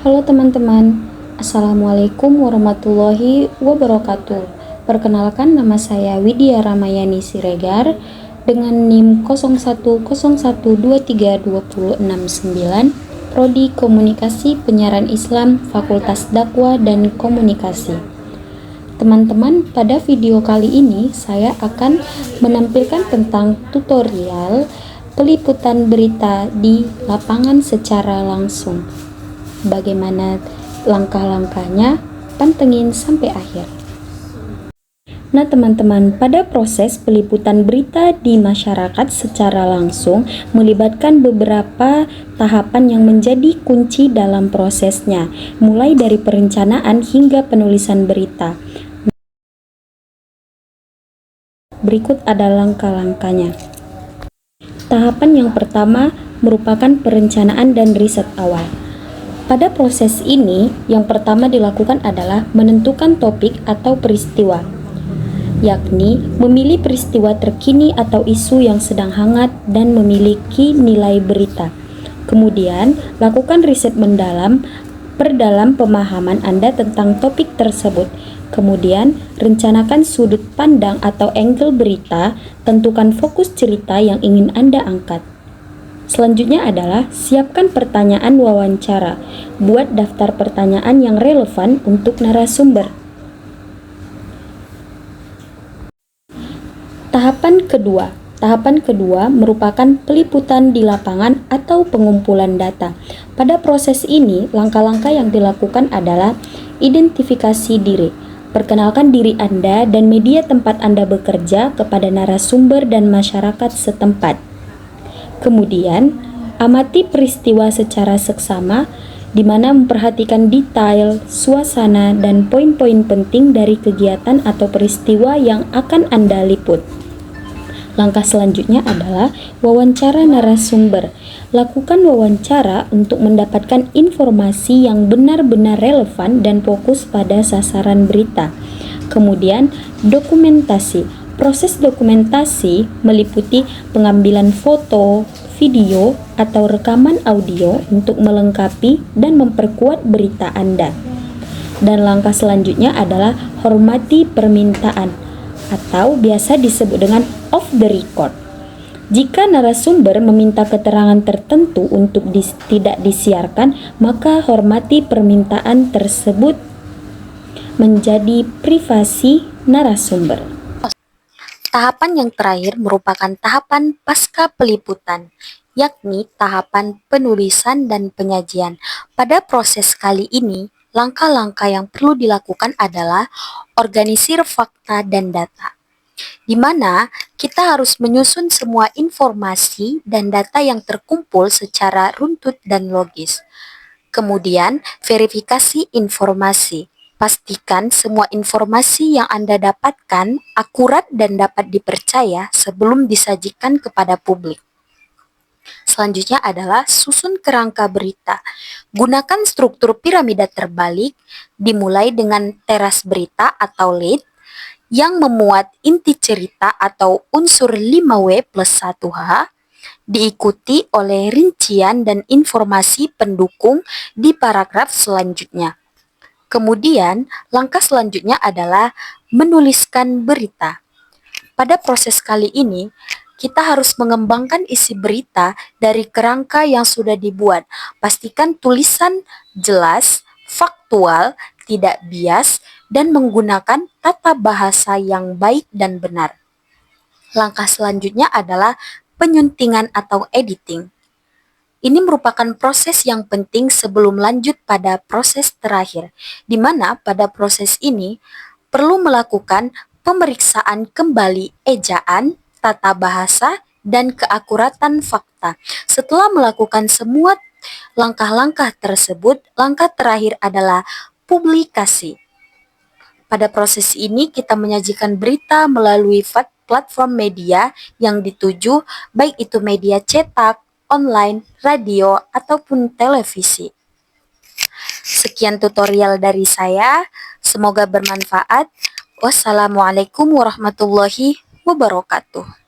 Halo teman-teman, Assalamualaikum warahmatullahi wabarakatuh. Perkenalkan, nama saya Widya Ramayani Siregar dengan NIM 0101232069, Prodi Komunikasi Penyiaran Islam, Fakultas Dakwah dan Komunikasi. Teman-teman, pada video kali ini saya akan menampilkan tentang tutorial peliputan berita di lapangan secara langsung. Bagaimana langkah-langkahnya? Pantengin sampai akhir. Nah teman-teman, pada proses peliputan berita di masyarakat secara langsung melibatkan beberapa tahapan yang menjadi kunci dalam prosesnya, mulai dari perencanaan hingga penulisan berita. Berikut ada langkah-langkahnya. Tahapan yang pertama merupakan perencanaan dan riset awal. Pada proses ini, yang pertama dilakukan adalah menentukan topik atau peristiwa, yakni memilih peristiwa terkini atau isu yang sedang hangat dan memiliki nilai berita. Kemudian, lakukan riset mendalam perdalam pemahaman Anda tentang topik tersebut. Kemudian, rencanakan sudut pandang atau angle berita, tentukan fokus cerita yang ingin Anda angkat. Selanjutnya adalah siapkan pertanyaan wawancara. Buat daftar pertanyaan yang relevan untuk narasumber. Tahapan kedua merupakan peliputan di lapangan atau pengumpulan data. Pada proses ini, langkah-langkah yang dilakukan adalah identifikasi diri. Perkenalkan diri Anda dan media tempat Anda bekerja kepada narasumber dan masyarakat setempat. Kemudian, amati peristiwa secara seksama, di mana memperhatikan detail, suasana, dan poin-poin penting dari kegiatan atau peristiwa yang akan Anda liput. Langkah selanjutnya adalah wawancara narasumber. Lakukan wawancara untuk mendapatkan informasi yang benar-benar relevan dan fokus pada sasaran berita. Kemudian, dokumentasi. Proses dokumentasi meliputi pengambilan foto, video, atau rekaman audio untuk melengkapi dan memperkuat berita Anda. Dan langkah selanjutnya adalah hormati permintaan, atau biasa disebut dengan off the record. Jika narasumber meminta keterangan tertentu untuk tidak disiarkan, maka hormati permintaan tersebut menjadi privasi narasumber. Tahapan yang terakhir merupakan tahapan pasca peliputan, yakni tahapan penulisan dan penyajian. Pada proses kali ini, langkah-langkah yang perlu dilakukan adalah organisir fakta dan data, di mana kita harus menyusun semua informasi dan data yang terkumpul secara runtut dan logis. Kemudian, verifikasi informasi. Pastikan semua informasi yang Anda dapatkan akurat dan dapat dipercaya sebelum disajikan kepada publik. Selanjutnya adalah susun kerangka berita. Gunakan struktur piramida terbalik, dimulai dengan teras berita atau lead, yang memuat inti cerita atau unsur 5W plus 1H, diikuti oleh rincian dan informasi pendukung di paragraf selanjutnya. Kemudian, langkah selanjutnya adalah menuliskan berita. Pada proses kali ini, kita harus mengembangkan isi berita dari kerangka yang sudah dibuat. Pastikan tulisan jelas, faktual, tidak bias, dan menggunakan tata bahasa yang baik dan benar. Langkah selanjutnya adalah penyuntingan atau editing. Ini merupakan proses yang penting sebelum lanjut pada proses terakhir, di mana pada proses ini perlu melakukan pemeriksaan kembali ejaan, tata bahasa, dan keakuratan fakta. Setelah melakukan semua langkah-langkah tersebut, langkah terakhir adalah publikasi. Pada proses ini kita menyajikan berita melalui platform media yang dituju, baik itu media cetak, online, radio, ataupun televisi. Sekian tutorial dari saya, semoga bermanfaat. Wassalamualaikum warahmatullahi wabarakatuh.